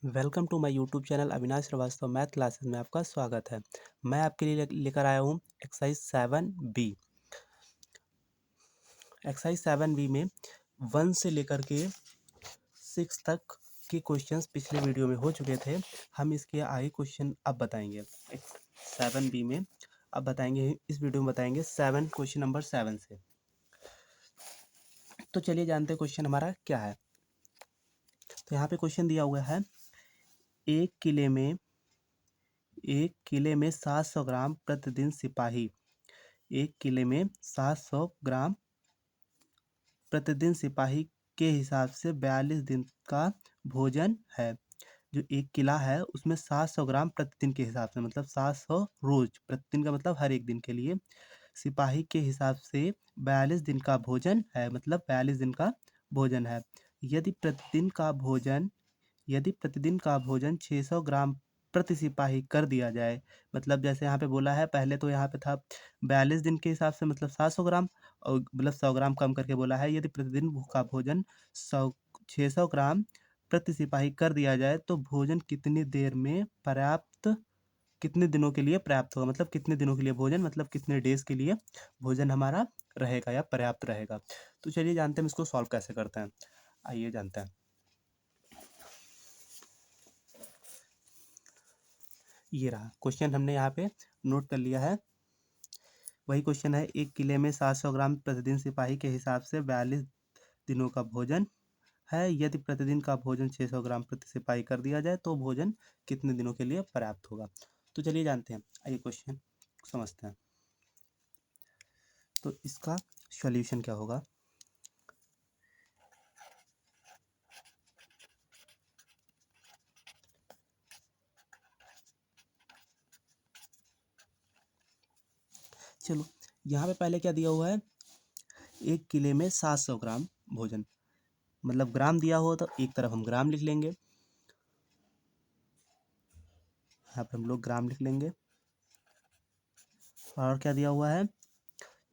Welcome to my YouTube channel Avinash Srivastava math classes में आपका स्वागत है। मैं आपके लिए लेकर आया हूँ एक्सरसाइज 7B। एक्सरसाइज 7B में 1 से लेकर के 6 तक के क्वेश्चंस पिछले वीडियो में हो चुके थे। हम इसके आगे क्वेश्चन अब बताएंगे 7B में। अब बताएंगे, इस वीडियो में बताएंगे 7 क्वेश्चन नंबर 7 से। तो चलिए जानते हैं क्वेश्चन हमारा क्या है। तो यहाँ पे क्वेश्चन दिया हुआ है, एक किले में 700 ग्राम प्रतिदिन सिपाही, एक किले में 700 ग्राम प्रतिदिन सिपाही के हिसाब से 42 दिन का भोजन है। जो एक किला है उसमें 700 ग्राम प्रतिदिन के हिसाब से, मतलब 700 रोज, प्रतिदिन का मतलब हर एक दिन के लिए, सिपाही के हिसाब से 42 दिन का भोजन है, मतलब 42 दिन का भोजन है। यदि प्रतिदिन का भोजन यदि प्रतिदिन का भोजन 600 ग्राम प्रति सिपाही कर दिया जाए, मतलब जैसे यहाँ पे बोला है, पहले तो यहाँ पे था 42 दिन के हिसाब से मतलब 700 ग्राम, और मतलब 100 ग्राम कम करके बोला है, यदि प्रतिदिन का भोजन 600 ग्राम प्रति सिपाही कर दिया जाए तो भोजन कितनी देर में पर्याप्त, कितने दिनों के लिए पर्याप्त होगा, मतलब कितने दिनों के लिए भोजन, मतलब कितने डेज के लिए भोजन हमारा रहेगा या पर्याप्त रहेगा। तो चलिए जानते हैं हम इसको सॉल्व कैसे करते हैं। आइए जानते हैं। ये रहा क्वेश्चन, हमने यहाँ पे नोट कर लिया है। वही क्वेश्चन है, एक किले में 700 ग्राम प्रतिदिन सिपाही के हिसाब से 42 दिनों का भोजन है। यदि प्रतिदिन का भोजन 600 ग्राम प्रति सिपाही कर दिया जाए तो भोजन कितने दिनों के लिए पर्याप्त होगा। तो चलिए जानते हैं, आइए क्वेश्चन समझते हैं। तो इसका सॉल्यूशन क्या होगा। चलो, यहाँ पे पहले क्या दिया हुआ है, एक किले में 700 ग्राम भोजन, मतलब ग्राम दिया हो तो एक तरफ हम ग्राम लिख लेंगे, यहाँ पे हम लोग ग्राम लिख लेंगे। और क्या दिया हुआ है,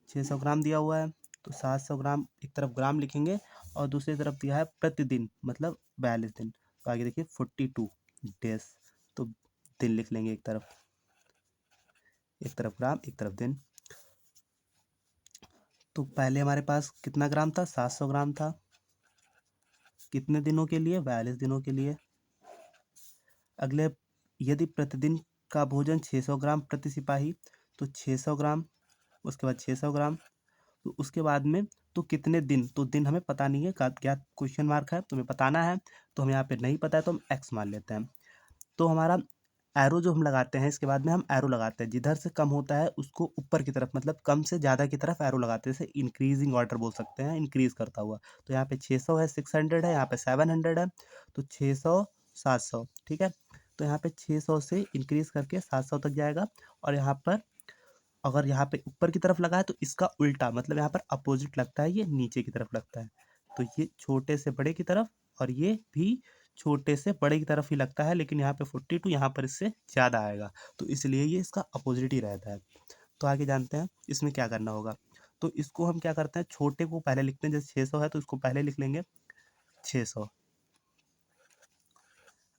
600 ग्राम दिया हुआ है, तो 700 ग्राम एक तरफ ग्राम लिखेंगे, और दूसरी तरफ दिया है प्रतिदिन, मतलब 42 दिन, तो आगे देखिए 42 डेज, तो दिन लिख लेंगे एक तरफ ग्राम एक तरफ दिन। तो पहले हमारे पास कितना ग्राम था, 700 ग्राम था, कितने दिनों के लिए, 42 दिनों के लिए। अगले, यदि प्रतिदिन का भोजन 600 ग्राम प्रति सिपाही, तो 600 ग्राम, उसके बाद 600 ग्राम, तो उसके बाद में तो कितने दिन, तो दिन हमें पता नहीं है, क्या क्वेश्चन मार्क है, तो हमें बताना है, तो हमें यहाँ पे नहीं पता है तो हम एक्स मान लेते हैं। तो हमारा एरो जो हम लगाते हैं, इसके बाद में हम एरो लगाते हैं, जिधर से कम होता है उसको ऊपर की तरफ, मतलब कम से ज़्यादा की तरफ एरो लगाते हैं, जैसे इंक्रीजिंग ऑर्डर बोल सकते हैं, इंक्रीज करता हुआ। तो यहाँ पे 600 है, 600 है, यहाँ पे 700 है, तो 600 700, ठीक है। तो यहाँ पे 600 से इंक्रीज करके 700 तक जाएगा, और यहाँ पर अगर यहाँ पे ऊपर की तरफ लगा है तो इसका उल्टा, मतलब यहाँ पर अपोजिट लगता है, ये नीचे की तरफ लगता है, तो ये छोटे से बड़े की तरफ, और ये भी छोटे से बड़े की तरफ ही लगता है, लेकिन यहाँ पे 42 यहाँ पर इससे ज़्यादा आएगा, तो इसलिए ये इसका अपोजिट ही रहता है। तो आगे जानते हैं इसमें क्या करना होगा। तो इसको हम क्या करते हैं, छोटे को पहले लिखते हैं, जैसे 600 है तो इसको पहले लिख लेंगे 600।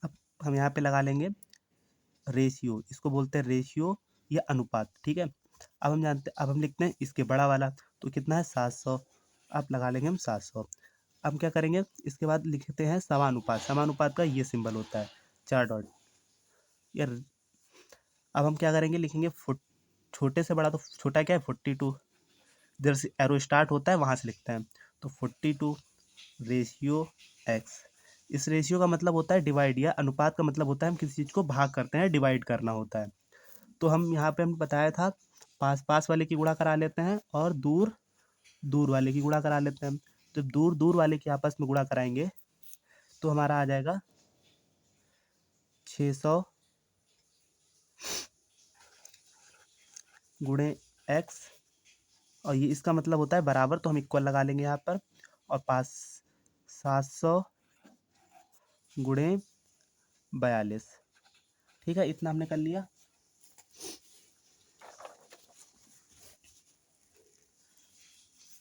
अब हम यहाँ पे लगा लेंगे रेशियो, इसको बोलते हैं रेशियो या अनुपात, ठीक है। अब हम लिखते हैं इसके बड़ा वाला, तो कितना है 700, अब लगा लेंगे हम 700। अब क्या करेंगे, इसके बाद लिखते हैं समानुपात, समानुपात का ये सिंबल होता है 4 डॉट यार। अब हम क्या करेंगे, लिखेंगे फुट, छोटे से बड़ा, तो छोटा क्या है 42, इधर से एरो स्टार्ट होता है वहाँ से लिखते हैं, तो 42 रेशियो एक्स। इस रेशियो का मतलब होता है डिवाइड, या अनुपात का मतलब होता है हम किसी चीज़ को भाग करते हैं, डिवाइड करना होता है। तो हम यहाँ पे हम बताया था, पास पास वाले की गुणा करा लेते हैं और दूर दूर वाले की गुणा करा लेते हैं। जब दूर दूर वाले की आपस में गुणा कराएंगे तो हमारा आ जाएगा 600 गुणे एक्स, और ये इसका मतलब होता है बराबर, तो हम इक्वल लगा लेंगे यहाँ पर, और पास 700 गुणे 42, ठीक है, इतना हमने कर लिया।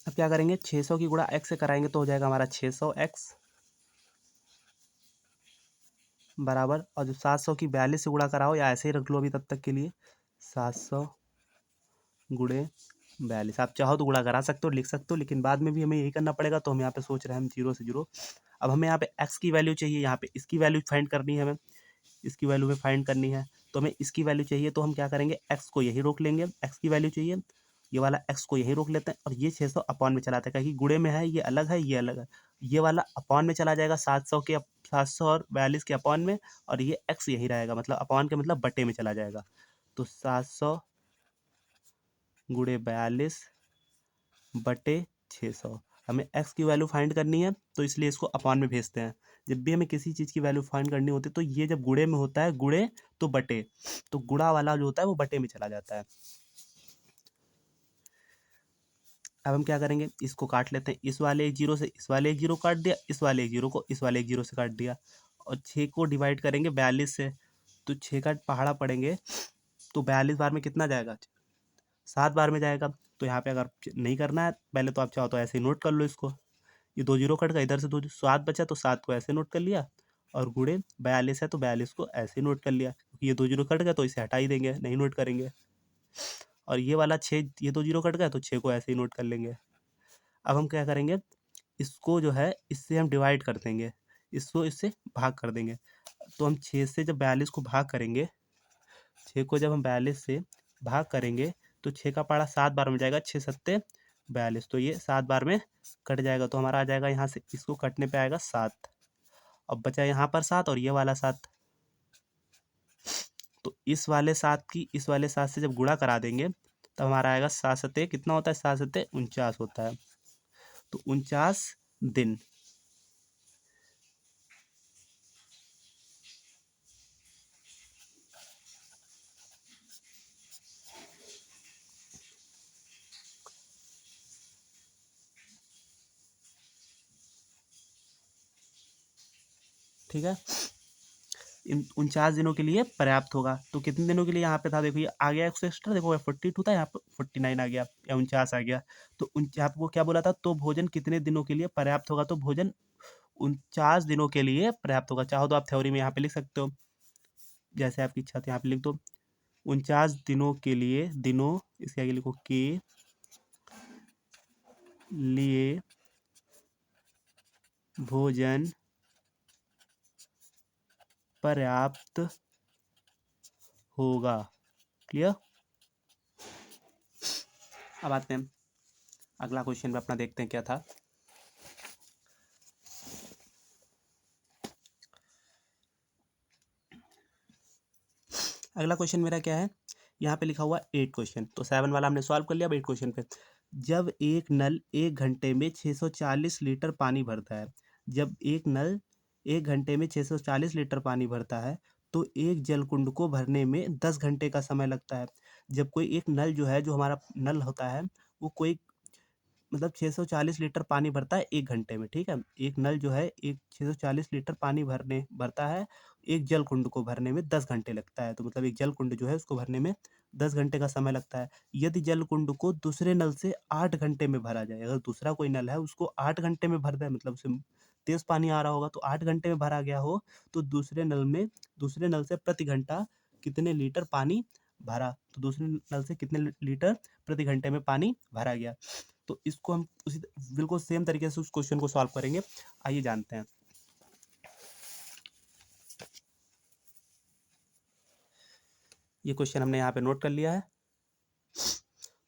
अब क्या करेंगे, 600 की गुणा एक्स से कराएंगे तो हो जाएगा हमारा 600 एक्स, बराबर, और जो 700 की 42 से गुणा कराओ, या ऐसे ही रख लो अभी तब तक के लिए, 700 गुणे 42। आप चाहो तो गुणा करा सकते हो, लिख सकते हो, लेकिन बाद में भी हमें यही करना पड़ेगा, तो हम यहाँ पे सोच रहे हैं हम जीरो से जीरो। अब हमें यहाँ पे एक्स की वैल्यू चाहिए, यहाँ पे इसकी वैल्यू फाइंड करनी है हमें, इसकी वैल्यू में फाइंड करनी है, तो हमें इसकी वैल्यू चाहिए, तो हम क्या करेंगे, एक्स को यही रोक लेंगे, एक्स की वैल्यू चाहिए, ये वाला एक्स को यही रोक लेते हैं, और ये 600 अपॉन में चलाते हैं, क्योंकि गुणे में है, ये अलग है, ये अलग है, ये वाला अपॉन में चला जाएगा 700 और 42 के अपॉन में, और ये एक्स यही रहेगा, मतलब अपॉन के मतलब बटे में चला जाएगा, तो 700 गुणे 42 बटे 600। हमें x की वैल्यू फाइंड करनी है, तो इसलिए इसको अपॉन में भेजते हैं। जब भी हमें किसी चीज़ की वैल्यू फाइंड करनी होती है, तो ये जब गुणे में होता है, गुणे तो बटे, तो गुणा वाला जो होता है वो बटे में चला जाता है। अब हम क्या करेंगे, इसको काट लेते हैं, इस वाले एक जीरो से इस वाले एक जीरो काट दिया, इस वाले एक जीरो को इस वाले एक जीरो से काट दिया, और 6 को डिवाइड करेंगे 42 से, तो 6 का पहाड़ा पड़ेंगे, तो 42 बार में कितना जाएगा, 7 बार में जाएगा। तो यहाँ पे अगर नहीं करना है पहले, तो आप चाहो तो ऐसे ही नोट कर लो इसको, ये 2 जीरो कट गया, इधर से 7 बचा, तो 7 को ऐसे नोट कर लिया, और गुणे 42 है तो 42 को ऐसे नोट कर लिया, क्योंकि ये 2 जीरो कट गया तो इसे हटा ही देंगे, नहीं नोट करेंगे। और ये वाला 6, ये 2 जीरो कट गया तो 6 को ऐसे ही नोट कर लेंगे। अब हम क्या करेंगे, इसको जो है इससे हम डिवाइड कर देंगे, इसको इससे भाग कर देंगे, तो हम 6 से जब 42 को भाग करेंगे, 6 को जब हम 42 से भाग करेंगे, तो 6 का पहाड़ा 7 बार में जाएगा, 6 सत्ते 42, तो ये 7 बार में कट जाएगा, तो हमारा आ जाएगा यहाँ से, इसको कटने पे आएगा 7, अब बचा यहाँ पर 7 और ये वाला 7, तो इस वाले 7 की इस वाले 7 से जब गुणा करा देंगे, तो हमारा आएगा 7 सत्ते कितना होता है, 7 सत्ते 49 होता है, तो 49 दिन। ठीक है, इन 49 दिनों के लिए पर्याप्त होगा, तो कितने दिनों के लिए यहाँ पे था, देखो ये आ गया एक्स्ट्रा, देखो 42 था, यहाँ पे 49 आ गया, या 49 आ गया, तो आपको क्या बोला था, तो भोजन कितने दिनों के लिए पर्याप्त होगा, तो भोजन 49 दिनों के लिए पर्याप्त होगा। चाहो तो आप थ्योरी में यहाँ पे लिख सकते हो, जैसे आपकी इच्छा तो यहाँ पे लिख दो, 49 दिनों के लिए, दिनों इसके आगे लिखो के लिए भोजन पर्याप्त होगा। क्लियर। अब आते हैं अगला क्वेश्चन में, अपना देखते हैं क्या था। अगला क्वेश्चन मेरा क्या है, यहाँ पे लिखा हुआ 8 क्वेश्चन, तो 7 वाला हमने सॉल्व कर लिया, अब 8 क्वेश्चन पे। जब एक नल 1 घंटे में 640 लीटर पानी भरता है, जब एक नल 1 घंटे में 640 लीटर पानी भरता है, तो एक जलकुंड को भरने में 10 घंटे का समय लगता है। जब कोई एक नल जो है, जो हमारा नल होता है, वो कोई मतलब 640 लीटर पानी भरता है 1 घंटे में, ठीक है। एक नल जो है, एक 640 लीटर पानी भरता है, एक जल कुंड को भरने में 10 घंटे लगता है, तो मतलब एक जल कुंड जो है उसको भरने में 10 घंटे का समय लगता है। यदि जल कुंड को दूसरे नल से 8 घंटे में भरा जाए, अगर दूसरा कोई नल है उसको 8 घंटे में भर दे, मतलब उसमें तेज पानी आ रहा होगा, तो 8 घंटे में भरा गया हो, तो दूसरे नल से प्रति घंटा कितने लीटर पानी भरा, तो दूसरे नल से कितने लीटर प्रति घंटे में पानी भरा गया। तो इसको हम उसी बिल्कुल सेम तरीके से उस क्वेश्चन को सॉल्व करेंगे। आइए जानते हैं। ये क्वेश्चन हमने यहाँ पे नोट कर लिया है,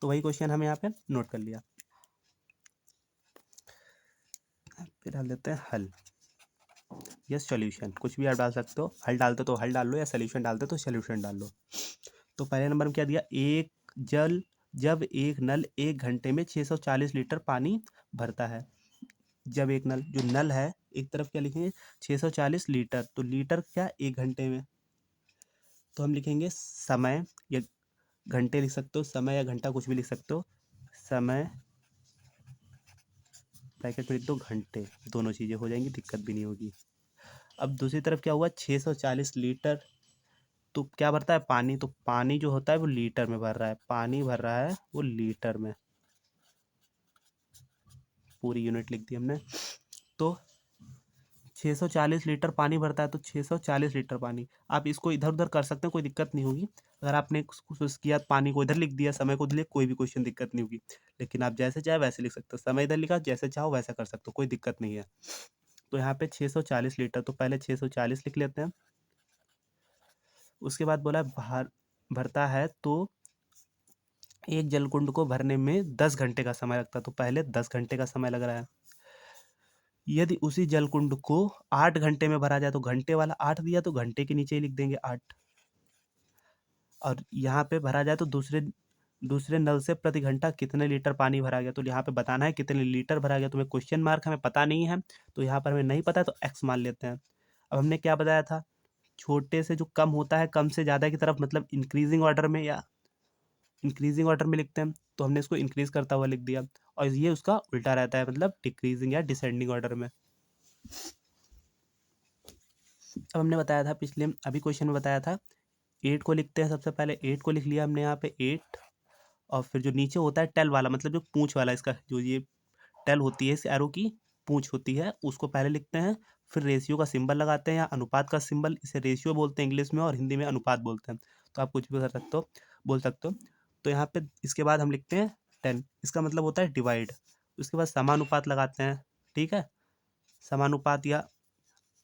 तो वही क्वेश्चन हमें यहाँ पे नोट कर लिया। फिर डाल देते हैं हल या सॉल्यूशन, कुछ भी आप डाल सकते हो, हल डालते तो हल डाल लो, या सॉल्यूशन डालते तो सॉल्यूशन डाल लो। तो पहले नंबर में क्या दिया, जब एक नल 1 घंटे में 640 लीटर पानी भरता है। जब एक नल, जो नल है, एक तरफ क्या लिखेंगे 640 लीटर, तो लीटर क्या 1 घंटे में, तो हम लिखेंगे समय, या घंटे लिख सकते हो, समय या घंटा कुछ भी लिख सकते हो, समय ब्रैकेट में लिख दो घंटे, दोनों चीज़ें हो जाएंगी, दिक्कत भी नहीं होगी। अब दूसरी तरफ क्या हुआ, 640 लीटर, तो क्या भरता है, पानी, तो पानी जो होता है वो लीटर में भर रहा है, पानी भर रहा है वो लीटर में, पूरी यूनिट लिख दी हमने। तो 640 लीटर पानी भरता है तो 640 लीटर पानी। आप इसको इधर उधर कर सकते हैं, कोई दिक्कत नहीं होगी। अगर आपने कुछ किया पानी को इधर लिख दिया, समय को उधर लिख, कोई भी क्वेश्चन दिक्कत नहीं होगी। लेकिन आप जैसे चाहे वैसे लिख सकते हो, समय इधर लिखा जैसे चाहो वैसा कर सकते हो, कोई दिक्कत नहीं है। तो यहाँ पे 640 लीटर, तो पहले 640 लिख लेते हैं। उसके बाद बोला भरता है तो एक जलकुंड को भरने में 10 घंटे का समय लगता है, तो पहले 10 घंटे का समय लग रहा है। यदि उसी जलकुंड को 8 घंटे में भरा जाए, तो घंटे वाला 8 दिया तो घंटे के नीचे ही लिख देंगे 8। और यहाँ पे भरा जाए तो दूसरे नल से प्रति घंटा कितने लीटर पानी भरा गया, तो यहाँ पे बताना है कितने लीटर भरा गया। तो मैं क्वेश्चन मार्क हमें पता नहीं है, तो यहाँ पर हमें नहीं पता है तो एक्स मान लेते हैं। अब हमने क्या बताया था, छोटे से जो कम होता है कम से ज़्यादा की तरफ, मतलब इंक्रीजिंग ऑर्डर में या इंक्रीजिंग ऑर्डर में लिखते हैं, तो हमने इसको इंक्रीज करता हुआ लिख दिया। और ये उसका उल्टा रहता है, मतलब डिक्रीजिंग या डिसेंडिंग ऑर्डर में। अब हमने बताया था अभी क्वेश्चन में बताया था 8 को लिखते हैं। सबसे पहले 8 को लिख लिया हमने यहाँ पे 8, और फिर जो नीचे होता है टेल वाला, मतलब जो पूंछ वाला, इसका जो ये टेल होती है इस एरो की पूंछ होती है, उसको पहले लिखते हैं। फिर रेशियो का सिंबल लगाते हैं या अनुपात का सिंबल, इसे रेशियो बोलते हैं इंग्लिश में और हिंदी में अनुपात बोलते हैं। तो आप कुछ भी कर सकते हो, बोल सकते हो। तो यहाँ पे इसके बाद हम लिखते हैं 10, इसका मतलब होता है डिवाइड। उसके बाद समानुपात लगाते हैं, ठीक है, समानुपात, या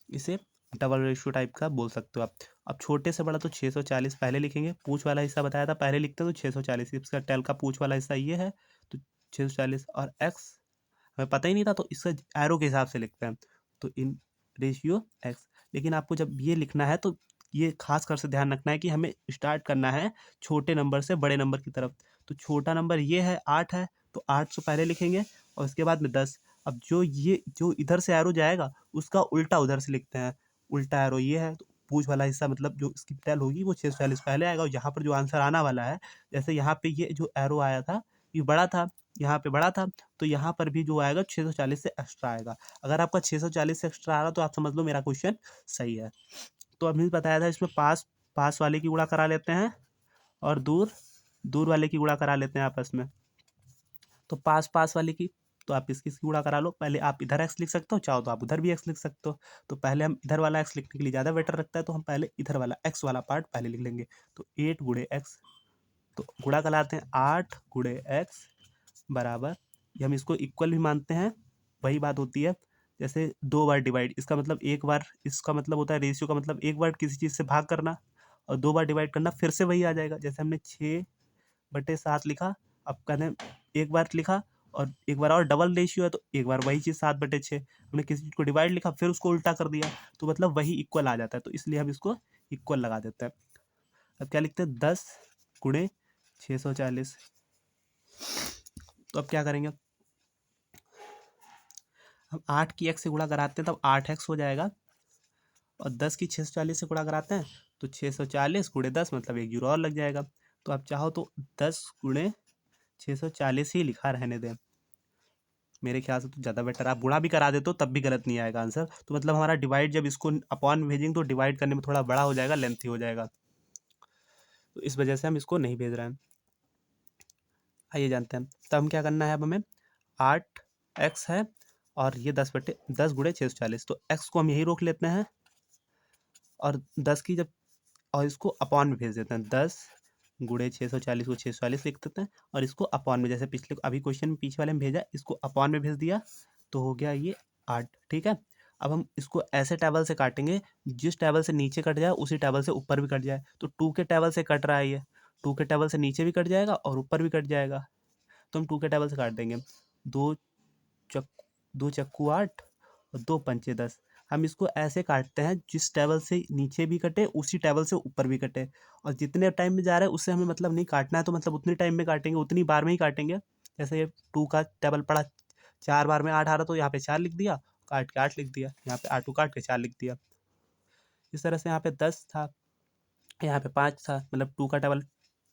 इसे डबल रेशियो टाइप का बोल सकते हो आप। अब छोटे से बड़ा तो 640 पहले लिखेंगे, पूंछ वाला हिस्सा बताया था पहले लिखते हैं तो 640, इसका टेल का पूंछ वाला हिस्सा ये है तो 640, और एक्स हमें पता ही नहीं था तो इसका एरो के हिसाब से लिखते हैं, तो इन रेशियो एक्स। लेकिन आपको जब ये लिखना है तो ये खास कर से ध्यान रखना है कि हमें स्टार्ट करना है छोटे नंबर से बड़े नंबर की तरफ। तो छोटा नंबर ये है 8 है, तो 8 से पहले लिखेंगे और उसके बाद में 10। अब जो इधर से एरो जाएगा उसका उल्टा उधर से लिखते हैं, उल्टा एरो ये है तो पूंछ वाला हिस्सा, मतलब जो इसकी टेल होगी वो 640 पहले आएगा, और यहाँ पर जो आंसर आना वाला है, जैसे यहाँ पे ये जो एरो आया था ये बड़ा था, यहाँ पे बड़ा था, तो यहाँ पर भी जो आएगा 640 से एक्स्ट्रा आएगा। अगर आपका 640 से एक्स्ट्रा आ रहा तो आप समझ लो मेरा क्वेश्चन सही है। तो अभी बताया था इसमें पास पास वाले की गुणा करा लेते हैं और दूर दूर वाले की गुणा करा लेते हैं आपस में। तो पास पास वाले की, तो आप इसकी गुणा करा लो। पहले आप इधर एक्स लिख सकते हो, चाहो तो आप उधर भी एक्स लिख सकते हो। तो पहले हम इधर वाला एक्स लिखने के लिए ज़्यादा बेटर लगता है, तो हम पहले इधर वाला एक्स वाला पार्ट पहले लिख लेंगे। तो 8 गुणे एक्स, तो गुणा कराते हैं 8 गुणे एक्स बराबर, ये हम इसको इक्वल भी मानते हैं, वही बात होती है जैसे 2 बार डिवाइड, इसका मतलब एक बार, इसका मतलब होता है रेशियो का मतलब एक बार किसी चीज़ से भाग करना और 2 बार डिवाइड करना, फिर से वही आ जाएगा। जैसे हमने 6/7 लिखा, अब कहते हैं एक बार लिखा और एक बार और डबल रेशियो है तो एक बार वही चीज़ 7/6, हमने किसी चीज़ को डिवाइड लिखा फिर उसको उल्टा कर दिया, तो मतलब वही इक्वल आ जाता है, तो इसलिए हम इसको इक्वल लगा देते हैं। अब क्या लिखते हैं 10 गुणे 640। तो अब क्या करेंगे, हम 8 की एक्स से गुणा कराते हैं तब 8x हो जाएगा, और 10 की 640 से गुणा कराते हैं तो 640 गुणे 10 मतलब 1 जीरो और लग जाएगा। तो आप चाहो तो 10 गुणे 640 ही लिखा रहने दें, मेरे ख्याल से तो ज़्यादा बेटर। आप गुणा भी करा देते हो तब भी गलत नहीं आएगा आंसर, तो मतलब हमारा डिवाइड जब इसको अपॉन में भेजेंगे तो डिवाइड करने में थोड़ा बड़ा हो जाएगा, लेंथी हो जाएगा, तो इस वजह से हम इसको नहीं भेज रहे हैं। आइए जानते हैं, तब हम क्या करना है, अब हमें 8x है और ये 10 गुणे 640, तो x को हम यही रोक लेते हैं और 10 की जब, और इसको अपॉन में भेज देते हैं, 10 गुणे 640 को 640 लिख देते हैं और इसको अपॉन में, जैसे पिछले अभी क्वेश्चन में पीछे वाले में भेजा इसको अपॉन में भेज दिया, तो हो गया ये 8, ठीक है। अब हम इसको ऐसे टेबल से काटेंगे, जिस टेबल से नीचे कट जाए उसी टेबल से ऊपर भी कट जाए, तो 2 के टेबल से कट रहा है ये, 2 के टेबल से नीचे भी कट जाएगा और ऊपर भी कट जाएगा, तो हम 2 के टेबल से काट देंगे। दो चक 2 चक्कू 8 और 2 पंचे 10। हम इसको ऐसे काटते हैं जिस टेबल से नीचे भी कटे उसी टेबल से ऊपर भी कटे, और जितने टाइम में जा रहा है उससे हमें मतलब नहीं काटना है, तो मतलब उतने टाइम में काटेंगे, उतनी बार में ही काटेंगे। जैसे ये 2 का टेबल पड़ा 4 बार में 8 आ रहा, तो यहाँ पे 4 लिख दिया, काट के 8 लिख दिया, यहाँ पे 8 को काट के 4 लिख दिया। इस तरह से यहाँ पे 10 था, यहाँ पे 5 था, मतलब 2 का टेबल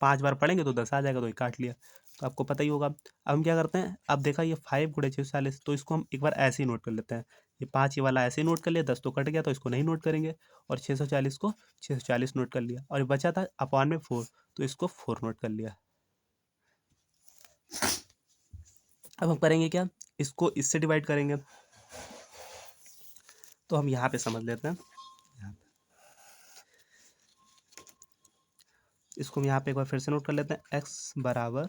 5 बार पढ़ेंगे तो 10 आ जाएगा, तो ये काट लिया, तो आपको पता ही होगा। अब हम क्या करते हैं, अब देखा ये 5 गुणे 640, तो इसको हम एक बार ऐसे ही नोट कर लेते हैं, ये 5 ये वाला ऐसे ही नोट कर लिया, 10 तो कट गया तो इसको नहीं नोट करेंगे, और 640 को 640 नोट कर लिया, और ये बचा था अपॉन में 4, तो इसको 4 नोट कर लिया। अब हम करेंगे क्या, इसको इससे डिवाइड करेंगे, तो हम यहाँ पे समझ लेते हैं। यहाँ पे इसको हम यहाँ पे एक बार फिर से नोट कर लेते हैं। x बराबर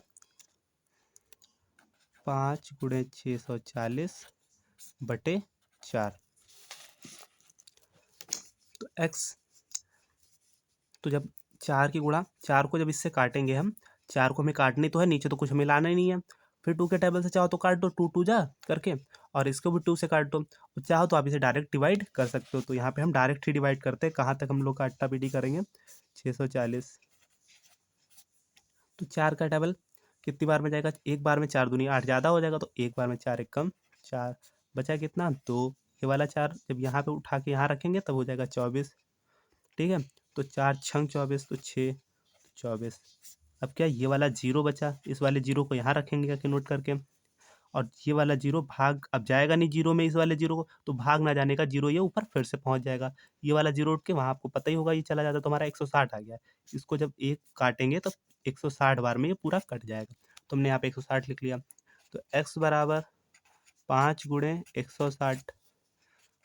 5 गुणे 640 बटे 4। तो x, तो जब 4 की गुणा 4 को जब इससे काटेंगे हम, 4 को हमें काटनी तो है, नीचे तो कुछ हमें लाना ही नहीं है। फिर 2 के टेबल से चाहो तो काट दो, 2 2 जा करके, और इसको भी 2 से काट दो। और चाहो तो आप इसे डायरेक्ट डिवाइड कर सकते हो। तो यहाँ पे हम डायरेक्ट ही डिवाइड करते हैं। कहाँ तक हम लोग का अट्टा पीटी करेंगे? 640। तो 4 का टेबल कितनी बार में जाएगा? एक बार में। 4 दूनी 8 ज़्यादा हो जाएगा, तो एक बार में 4 एक कम 4 बचा कितना? 2। ये वाला 4 जब यहाँ पे उठा के यहाँ रखेंगे तब हो जाएगा 24। ठीक है, तो 4 छंग 24, तो 6 24। अब क्या, ये वाला जीरो बचा, इस वाले जीरो को यहाँ रखेंगे करके नोट करके, और ये वाला जीरो भाग अब जाएगा नहीं जीरो में, इस वाले जीरो को, तो भाग ना जाने का जीरो ये ऊपर फिर से पहुंच जाएगा। ये वाला जीरो उठ के वहाँ आपको पता ही होगा ये चला जाता, तो हमारा 160 आ गया। इसको जब एक काटेंगे तो 160 बार में ये पूरा कट जाएगा। तो हमने यहाँ पे 160 लिख लिया। तो x बराबर 5 गुणे 160।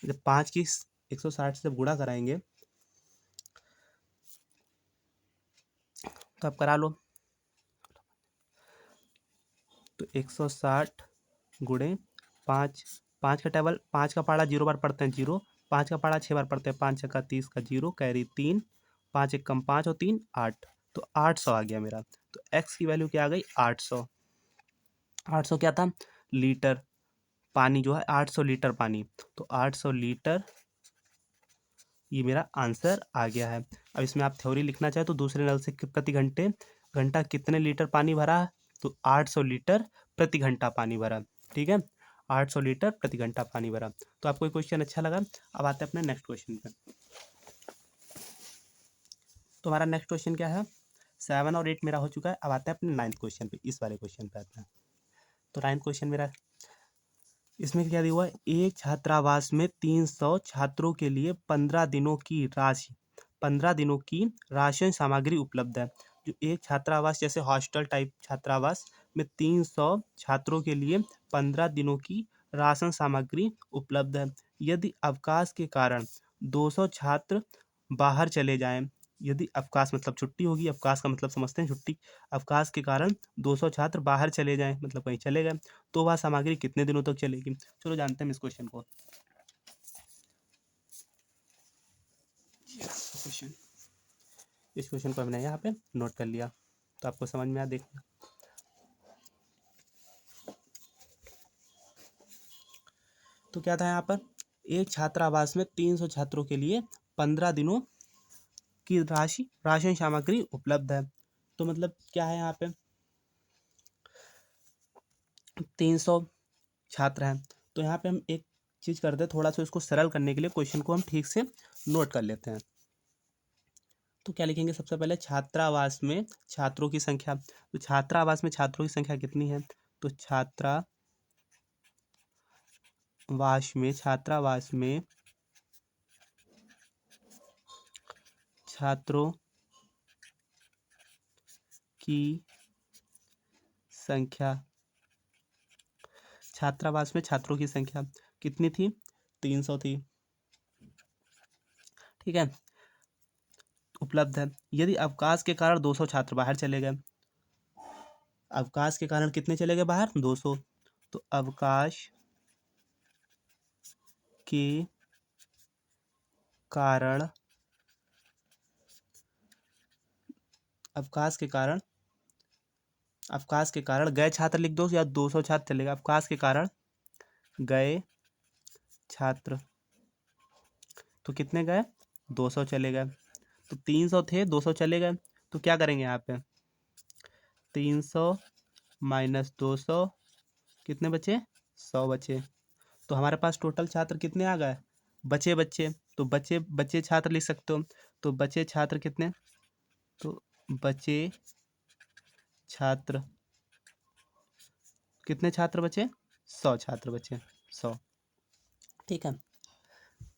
जब 5 की 160 से जब गुणा कराएंगे तो आप करा लो। तो 160 गुणे 5, 5 का टेबल, 5 का पाड़ा 0 बार पढ़ते हैं 0, 5 का पाड़ा 6 बार पढ़ते हैं, 5 छक्का 30 का 0 कैरी 3, 5 एक कम 5 और 3 8, तो 800 आ गया मेरा। तो x की वैल्यू क्या आ गई? 800। 800 क्या था? लीटर पानी जो है, 800 लीटर पानी। तो 800 लीटर ये मेरा आंसर आ गया है। अब इसमें आप थ्योरी लिखना चाहे तो दूसरे नल से प्रति घंटे घंटा कितने लीटर पानी भरा? तो 800 लीटर प्रति घंटा पानी भरा। ठीक है, 800 लीटर प्रति घंटा पानी भरा। तो आपको ये क्वेश्चन अच्छा लगा? अब आते हैं अपने नेक्स्ट क्वेश्चन पे। तो हमारा नेक्स्ट क्वेश्चन क्या है? 7 और 8 मेरा हो चुका है। अब आते हैं अपने 9th क्वेश्चन पे। इस वाले क्वेश्चन पे आते हैं। तो 9th क्वेश्चन मेरा, इसमें क्या दिया हुआ है? एक छात्रावास में 300 छात्रों के लिए 15 दिनों की राशि 15 दिनों की राशन सामग्री उपलब्ध है। जो एक छात्रावास जैसे हॉस्टल टाइप छात्रावास में 300 छात्रों के लिए 15 दिनों की राशन सामग्री उपलब्ध है। यदि अवकाश के कारण 200 छात्र बाहर चले जाएं, यदि अवकाश मतलब छुट्टी होगी, अवकाश का मतलब समझते हैं छुट्टी, अवकाश के कारण 200 छात्र बाहर चले जाएं मतलब कहीं चले गए, तो वह सामग्री कितने दिनों तक चलेगी? चलो जानते हैं इस क्वेश्चन को। इस क्वेश्चन को हमने यहाँ पे नोट कर लिया, तो आपको समझ में आ देखना। तो क्या था यहाँ पर? एक छात्रावास में 300 छात्रों के लिए 15 दिनों की राशन सामग्री उपलब्ध है। तो मतलब क्या है यहाँ पे? 300 छात्र हैं। तो यहाँ पे हम एक चीज़ करते हैं, थोड़ा सा इसको सरल करने के लिए क्वेश्चन को हम ठीक से नोट कर लेते हैं। तो क्या लिखेंगे? सबसे पहले छात्रावास में छात्रों की संख्या। तो छात्रावास में छात्रों की संख्या कितनी है? तो छात्रावास में छात्रों की संख्या, छात्रावास में छात्रों की संख्या कितनी थी? 300 थी। ठीक है, उपलब्ध है। यदि अवकाश के कारण 200 छात्र बाहर चले गए, अवकाश के कारण कितने चले गए बाहर? 200। तो के कारण अवकाश के कारण गए छात्र लिख दो, या 200 छात्र चलेगा। अवकाश के कारण गए छात्र तो कितने गए? 200 चले गए। तो 300 थे, 200 चले गए, तो क्या करेंगे यहाँ पे? 300 माइनस 200 कितने बचे? 100 बचे। तो हमारे पास टोटल छात्र कितने आ गए? बचे बच्चे, तो बचे बच्चे छात्र लिख सकते हो। तो बचे छात्र कितने? तो बचे छात्र कितने छात्र बचे? 100 छात्र बचे, 100। ठीक है,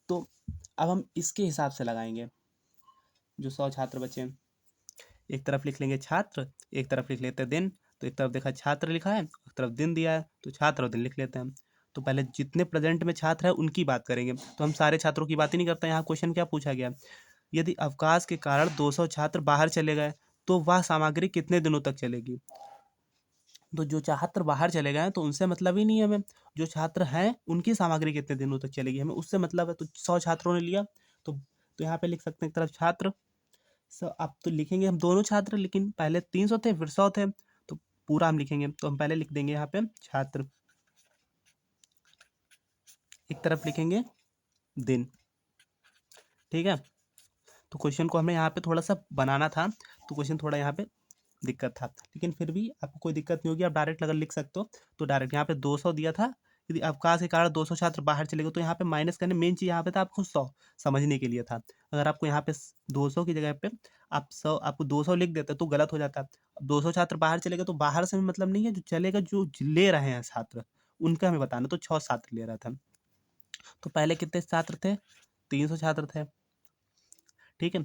तो अब हम इसके हिसाब से लगाएंगे। जो 100 छात्र बचे, एक तरफ लिख लेंगे छात्र, एक तरफ लिख लेते हैं दिन। तो एक तरफ देखा छात्र लिखा है, एक तरफ दिन दिया है, तो छात्र और दिन लिख लेते हैं। तो पहले जितने प्रेजेंट में छात्र हैं उनकी बात करेंगे, तो हम सारे छात्रों की बात ही नहीं करते। यहाँ क्वेश्चन क्या पूछा गया, यदि अवकाश के कारण 200 छात्र बाहर चले गए तो वह सामग्री कितने दिनों तक चलेगी। तो जो छात्र बाहर चले गए हैं तो उनसे मतलब ही नहीं है हमें, जो छात्र हैं उनकी सामग्री कितने दिनों तक चलेगी हमें उससे मतलब है। तो 100 छात्रों ने लिया, तो यहाँ पे लिख सकते हैं एक तरफ छात्र, अब तो लिखेंगे हम दोनों छात्र, लेकिन पहले 300 थे फिर 100 थे, तो पूरा हम लिखेंगे। तो हम पहले लिख देंगे यहाँ पे छात्र, एक तरफ लिखेंगे दिन, ठीक है। तो क्वेश्चन को हमें यहाँ पे थोड़ा सा बनाना था, तो क्वेश्चन थोड़ा यहाँ पे दिक्कत था, लेकिन फिर भी आपको कोई दिक्कत नहीं होगी, आप डायरेक्ट अगर लिख सकते हो तो डायरेक्ट। यहाँ पे 200 दिया था, यदि अवकाश के कारण 200 छात्र बाहर चले गए, तो यहाँ पे माइनस करने मेन चीज़ यहाँ पे था आपको 100 समझने के लिए था। अगर आपको यहाँ पे 200 की जगह पे आप 100, आपको 200 लिख देते तो गलत हो जाता। अब 200 छात्र बाहर चले गए तो बाहर से मतलब नहीं है, जो चलेगा जो ले रहे हैं छात्र उनका हमें बताना, तो 6 छात्र ले रहा था। तो पहले कितने छात्र थे, 300 छात्र थे, ठीक है।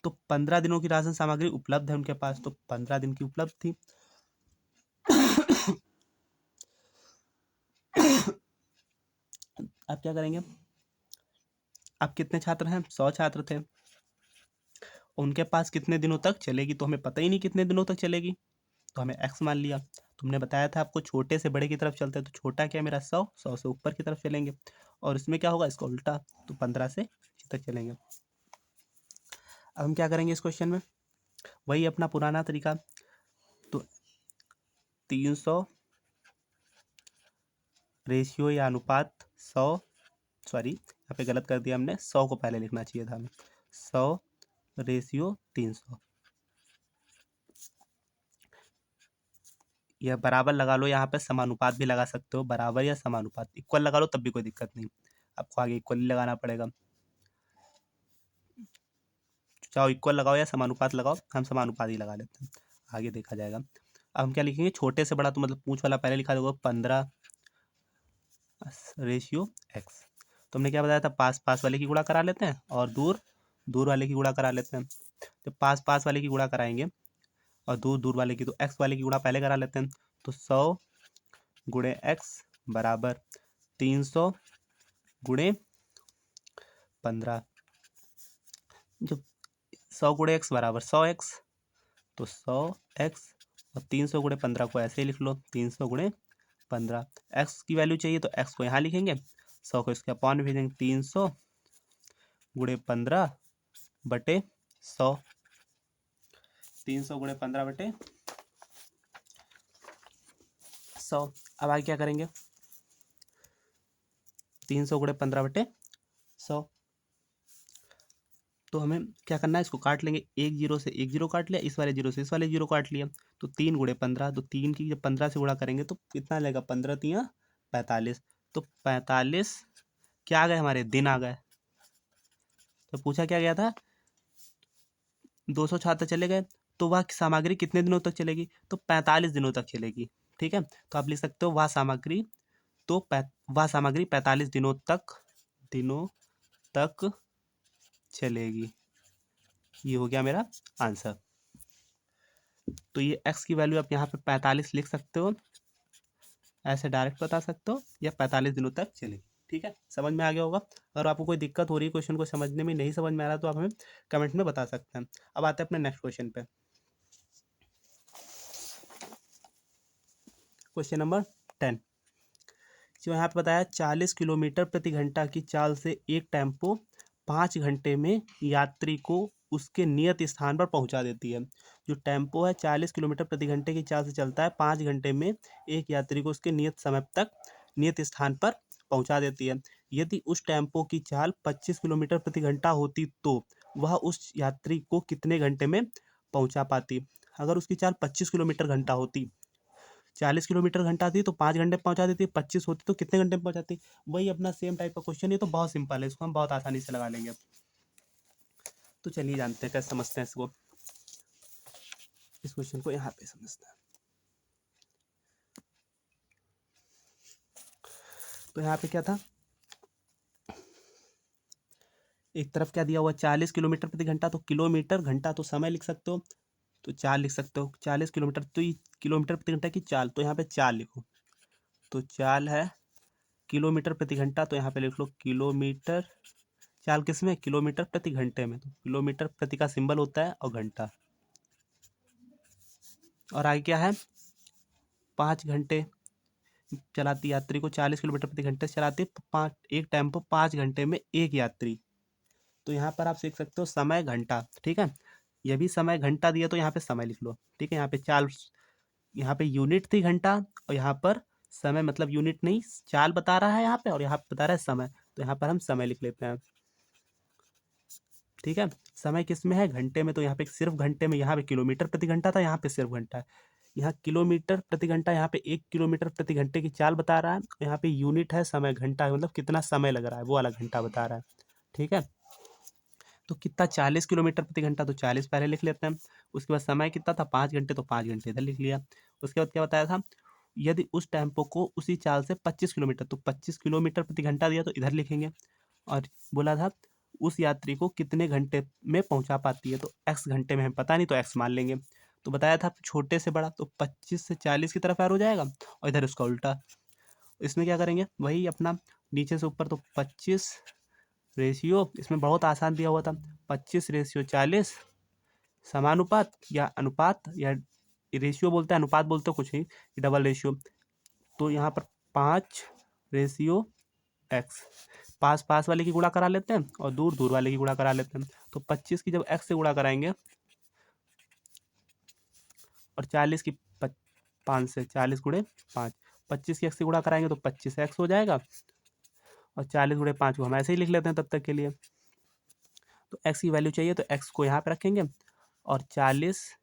तो 15 दिनों की राशन सामग्री उपलब्ध है उनके पास, तो 15 दिन की उपलब्ध थी। अब क्या करेंगे, अब कितने छात्र हैं, 100 छात्र थे, उनके पास कितने दिनों तक चलेगी, तो हमें पता ही नहीं कितने दिनों तक चलेगी, तो हमें x मान लिया। तुमने बताया था आपको छोटे से बड़े की तरफ चलते हैं, तो छोटा क्या है मेरा 100, 100 से ऊपर की तरफ चलेंगे, और इसमें क्या होगा इसका उल्टा, तो 15 से नीचे तक चलेंगे। अब हम क्या करेंगे इस क्वेश्चन में, वही अपना पुराना तरीका, तो 300 रेशियो या अनुपात 100, सॉरी यहाँ पे गलत कर दिया हमने, 100 को पहले लिखना चाहिए था हमें, 100 रेशियो 300, यह बराबर लगा लो, यहाँ पे समानुपात भी लगा सकते हो, बराबर या समानुपात इक्वल लगा लो तब भी कोई दिक्कत नहीं, आपको आगे इक्वल ही लगाना पड़ेगा, चाहो इक्वल लगाओ या समानुपात लगाओ, हम समानुपात ही लगा लेते हैं, आगे देखा जाएगा। अब हम क्या लिखेंगे, छोटे से बड़ा, तो मतलब पूंछ वाला पहले लिखा दोगे 15 रेशियो x, तो हमने क्या बताया था, पास पास वाले की गुणा करा लेते हैं और दूर दूर वाले की गुणा करा लेते हैं। जब पास पास वाले की गुणा कराएंगे और दूर दूर वाले की, तो x वाले की गुणा पहले करा लेते हैं, तो 100 गुणे x बराबर 300 गुणे 15, जो 100 गुणे x बराबर 100x, तो 100x और 300 गुणे 15 को ऐसे ही लिख लो, 300 गुणे 15, x की वैल्यू चाहिए तो x को यहाँ लिखेंगे, 100 को इसके अपॉन भेजेंगे, 300 गुणे 15 बटे 100, 300 गुणे 15 बटे 100। अब आगे क्या करेंगे, 300 गुणे 15 बटे 100, तो हमें क्या करना है, इसको काट लेंगे, एक जीरो से एक जीरो काट लिया, इस वाले जीरो से इस वाले जीरो काट लिया, तो 3 गुणे 15, तो 3 की जब 15 से गुणा करेंगे तो कितना लगेगा, 15 तिया 45, तो 45 क्या आ गए हमारे दिन आ गए। तो पूछा क्या गया था, 200 छात्र चले गए तो वह सामग्री कितने दिनों तक चलेगी, तो 45 दिनों तक चलेगी, ठीक है। तो आप लिख सकते हो वह सामग्री, तो वह सामग्री 45 दिनों तक चलेगी, ये हो गया मेरा आंसर। तो ये x की वैल्यू आप यहाँ पे 45 लिख सकते हो, ऐसे डायरेक्ट बता सकते हो, या 45 दिनों तक चलेगी, ठीक है। समझ में आ गया होगा। अगर आपको कोई दिक्कत हो रही है क्वेश्चन को समझने में, नहीं समझ में आ रहा, तो आप हमें कमेंट में बता सकते हैं। अब आते हैं अपने नेक्स्ट क्वेश्चन पे, क्वेश्चन नंबर 10, जो यहाँ पे बताया 40 किलोमीटर प्रति घंटा की चाल से एक टेम्पो 5 घंटे में यात्री को उसके नियत स्थान पर पहुंचा देती है। जो टेम्पो है 40 किलोमीटर प्रति घंटे की चाल से चलता है, 5 घंटे में एक यात्री को उसके नियत समय तक नियत स्थान पर पहुंचा देती है। यदि उस टेम्पो की चाल 25 किलोमीटर प्रति घंटा होती तो वह उस यात्री को कितने घंटे में पहुंचा पाती। अगर उसकी चाल 25 किलोमीटर घंटा होती, 40 किलोमीटर घंटा थी तो 5 घंटे में पहुंचा देती, 25 होती तो कितने घंटे में पहुंचाती। वही अपना सेम टाइप का क्वेश्चन, ये तो बहुत सिंपल है, इसको हम बहुत आसानी से लगा लेंगे। तो चलिए जानते हैं कैसे समझते हैं इसको, इस क्वेश्चन को यहाँ पे समझते हैं। तो यहाँ पे क्या था, एक तरफ क्या दिया हुआ 40 किलोमीटर प्रति घंटा, तो किलोमीटर घंटा तो समय लिख सकते हो, तो चाल लिख सकते हो, 40 किलोमीटर तो ये किलोमीटर प्रति घंटा की चाल, तो यहाँ पे चाल लिखो, तो चाल है किलोमीटर प्रति घंटा, तो यहाँ पे लिख लो किलोमीटर। चाल किस में? किलोमीटर प्रति घंटे में। तो किलोमीटर प्रति का सिंबल होता है और घंटा। और आगे क्या है? 5 घंटे चलाती यात्री को 40 किलोमीटर प्रति घंटे से चलाती पाँच, एक टेम्पो 5 घंटे में एक यात्री। तो यहाँ पर आप सीख सकते हो समय घंटा, ठीक है। ये भी समय घंटा दिया तो यहाँ पे समय लिख लो, ठीक है। यहाँ पे चाल, यहाँ पे यूनिट थी घंटा, और यहाँ पर समय, मतलब यूनिट नहीं, चाल बता रहा है यहाँ पे, और यहाँ पे बता रहा है समय, तो यहाँ पर हम समय लिख लेते हैं, ठीक है। समय किस में है? घंटे में। तो यहाँ पे सिर्फ घंटे में, यहाँ पे किलोमीटर प्रति घंटा था, यहाँ पे सिर्फ घंटा है। यहाँ किलोमीटर प्रति घंटा, यहाँ पे 1 किलोमीटर प्रति घंटे की चाल बता रहा है। यहाँ पे यूनिट है समय, घंटा है, मतलब कितना समय लग रहा है वो वाला घंटा बता रहा है, ठीक है। तो कितना? 40 किलोमीटर प्रति घंटा, तो 40 पहले लिख लेते हैं। उसके बाद समय कितना था? 5 घंटे, तो 5 घंटे इधर लिख लिया। उसके बाद क्या बताया था? यदि उस टेम्पो को उसी चाल से 25 किलोमीटर, तो 25 किलोमीटर प्रति घंटा दिया तो इधर लिखेंगे। और बोला था उस यात्री को कितने घंटे में पहुंचा पाती है, तो x घंटे में हमें पता नहीं, तो x मान लेंगे। तो बताया था छोटे से बड़ा, तो 25 से 40 की तरफ ऐरो जाएगा, और इधर उसका उल्टा। इसमें क्या करेंगे? वही अपना नीचे से ऊपर, तो 25 रेशियो, इसमें बहुत आसान दिया हुआ था, 25/40 समानुपात या अनुपात, या रेशियो बोलते हैं, अनुपात बोलते हो, कुछ नहीं, डबल रेशियो। तो यहाँ पर 5/x, पास पास वाले की गुणा करा लेते हैं और दूर दूर वाले की गुणा करा लेते हैं। तो 25 की जब x से गुणा कराएंगे और 40 की 5 से, 40 गुणे 5, 25 की x से गुणा कराएंगे तो 25x हो जाएगा, और 40 गुणे 5 को हम ऐसे ही लिख लेते हैं तब तक के लिए। तो x की वैल्यू चाहिए, तो x को यहाँ पे रखेंगे, और 40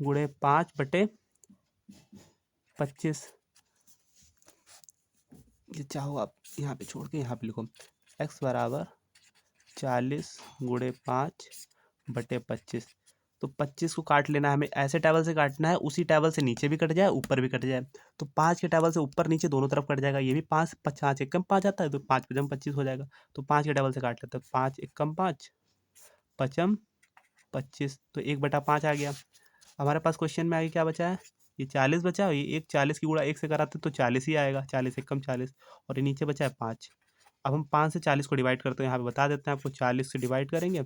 गुणे 5/25, ये चाहो आप यहाँ पे छोड़ के यहाँ पे लिखो, x बराबर 40 गुणे 5/25। तो 25 को काट लेना है हमें, ऐसे टेबल से काटना है, उसी टेबल से नीचे भी कट जाए, ऊपर भी कट जाए। तो 5 के टेबल से ऊपर नीचे दोनों तरफ कट जाएगा, ये भी 5, 5 एक कम 5 आता है, तो 5 पचम 25 हो जाएगा। तो 5 के टेबल से काट लेते हैं, 5 एक कम 5, पचम 25, तो 1/5 आ गया। हमारे पास क्वेश्चन में आगे क्या बचा है? ये 40 बचा, और ये एक 40 की गुणा 1 से कराते तो 40 ही आएगा, 40 एक कम 40, और ये नीचे बचा है 5। अब हम 5 से 40 को डिवाइड करते हैं, यहाँ पे बता देते हैं आपको, 40 से डिवाइड करेंगे।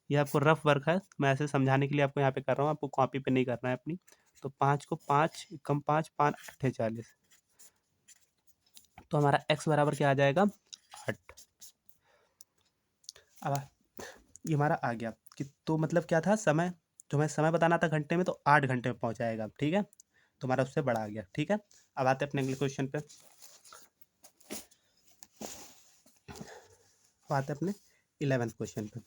ये आपको रफ वर्क है, मैं ऐसे समझाने के लिए आपको यहाँ पे कर रहा हूँ, आपको कॉपी पे नहीं करना है अपनी। तो 5 को 5 कम 5, 5 8 40, तो हमारा x बराबर क्या आ जाएगा? 8। अब ये हमारा आ गया कि, तो मतलब क्या था? समय, जो हमें समय बताना था घंटे में, तो 8 घंटे में पहुँचाएगा, ठीक है। तो हमारा उससे बड़ा आ गया, ठीक है। अब आते हैं अपने अगले क्वेश्चन पे, आते हैं अपने 11th क्वेश्चन पे।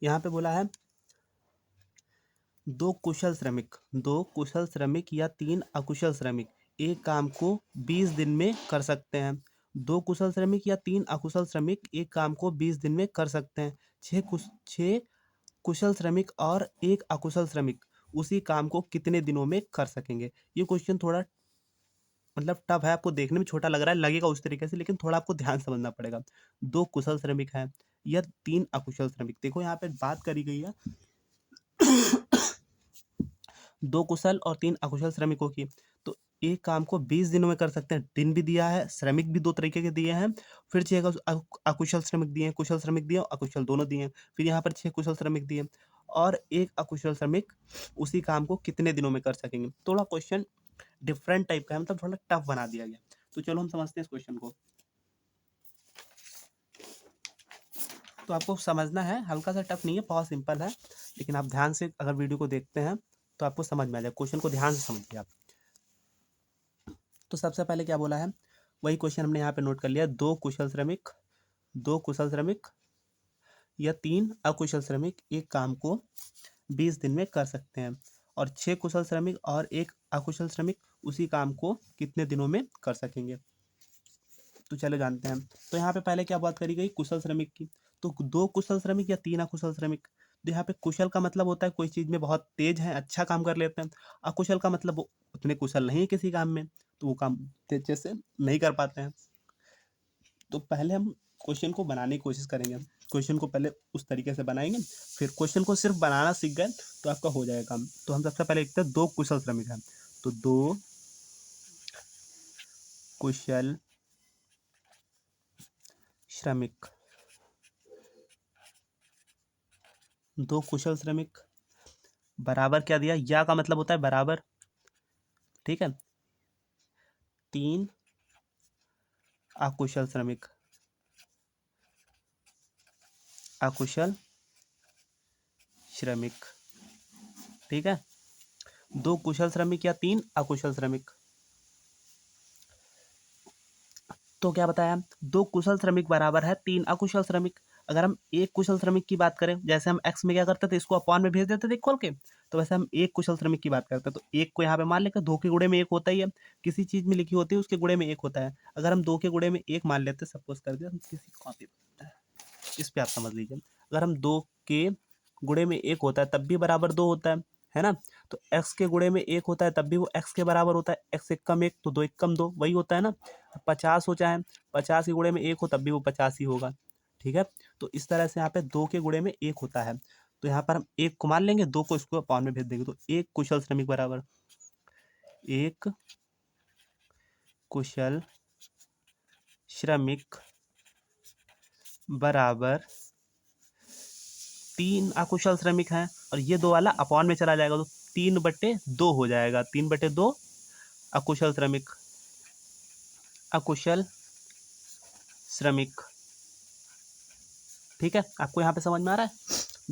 यहाँ पे बोला है दो कुशल श्रमिक या 3 अकुशल श्रमिक एक काम को 20 दिन में कर सकते हैं। 2 कुशल श्रमिक या 3 अकुशल श्रमिक एक काम को 20 दिन में कर सकते हैं। 6 कुशल श्रमिक और 1 अकुशल श्रमिक उसी काम को कितने दिनों में कर सकेंगे? ये क्वेश्चन थोड़ा मतलब टफ है, आपको देखने में छोटा लग रहा है, लगेगा उस तरीके से, लेकिन थोड़ा आपको ध्यान समझना पड़ेगा। 2 कुशल श्रमिक हैं या 3 अकुशल श्रमिक, देखो यहाँ पे बात करी गई है 2 कुशल और 3 अकुशल श्रमिकों की। तो एक काम को 20 दिनों में कर सकते हैं, दिन भी दिया है, श्रमिक भी 2 तरीके के दिए हैं, फिर 6 अकुशल श्रमिक दिए हैं, कुशल श्रमिक दिए और अकुशल दोनों दिए हैं, फिर यहाँ पर 6 कुशल श्रमिक दिए, और 1 अकुशल श्रमिक उसी काम को कितने दिनों में कर सकेंगे। थोड़ा क्वेश्चन डिफरेंट टाइप का है, मतलब थोड़ा टफ बना दिया गया। तो चलो हम समझते हैं इस क्वेश्चन को। तो आपको समझना है, हल्का सा टफ नहीं है, बहुत सिंपल है, लेकिन आप ध्यान से अगर वीडियो को देखते हैं तो आपको समझ में आ जाए। क्वेश्चन को ध्यान से समझिए आप। तो सबसे पहले क्या बोला है, वही क्वेश्चन हमने यहाँ पे नोट कर लिया, 2 कुशल श्रमिक या 3 अकुशल श्रमिक एक काम को 20 दिन में कर सकते हैं, और 6 कुशल श्रमिक और 1 अकुशल श्रमिक उसी काम को कितने दिनों में कर सकेंगे। तो चलो जानते हैं। तो यहाँ पे पहले क्या बात करी गई? कुशल श्रमिक की। तो 2 कुशल श्रमिक या 3 अकुशल श्रमिक। तो यहाँ पे कुशल का मतलब होता है कोई चीज़ में बहुत तेज है, अच्छा काम कर लेते हैं। अकुशल का मतलब वो उतने कुशल नहीं है किसी काम में, तो वो काम तेज से नहीं कर पाते हैं। तो पहले हम क्वेश्चन को बनाने की कोशिश करेंगे, क्वेश्चन को पहले उस तरीके से बनाएंगे, फिर क्वेश्चन को सिर्फ बनाना सीख गए तो आपका हो जाएगा काम। तो हम सबसे पहले लिखते हैं 2 कुशल श्रमिक हैं। तो 2 कुशल श्रमिक, 2 कुशल श्रमिक बराबर क्या दिया, या का मतलब होता है बराबर, ठीक है, 3 अकुशल श्रमिक, अकुशल श्रमिक, ठीक है, 2 कुशल श्रमिक या 3 अकुशल श्रमिक। तो क्या बताया, 2 कुशल श्रमिक बराबर है 3 अकुशल श्रमिक। अगर हम एक कुशल श्रमिक की बात करें, जैसे हम एक्स में क्या करते थे, इसको अपॉन में भेज देते थे खोल के, तो वैसे हम एक कुशल श्रमिक की बात करते हैं, तो एक को यहाँ पे मान लेकर 2 के गुणे में 1 होता ही है, किसी चीज में लिखी होती है उसके गुणे में 1 होता है। अगर हम 2 के गुणे में 1 मान लेते, सपोज कर दिया, हम किसी कॉपी पर, इस पे आप समझ लीजिए, अगर हम 2 के गुणे में 1 होता है तब भी बराबर 2 होता है ना, तो x के गुणे में 1 होता है तब भी वो x के बराबर होता है, x एक कम 1 तो 2 एक कम 2, वही होता है ना। 50 हो चाहे 50 के गुणे में 1 हो तब भी वो 50 ही होगा, ठीक है। तो इस तरह से यहाँ पे 2 के गुणे में 1 होता है, तो यहाँ पर हम 1 को मान लेंगे, 2 को इसको अपॉन में भेज देंगे, तो 1 कुशल श्रमिक बराबर 1 कुशल श्रमिक बराबर 3 अकुशल श्रमिक हैं, और ये 2 वाला अपॉन में चला जाएगा, तो 3/2 हो जाएगा, 3/2 अकुशल श्रमिक, अकुशल श्रमिक, ठीक है। आपको यहाँ पे समझ में आ रहा है,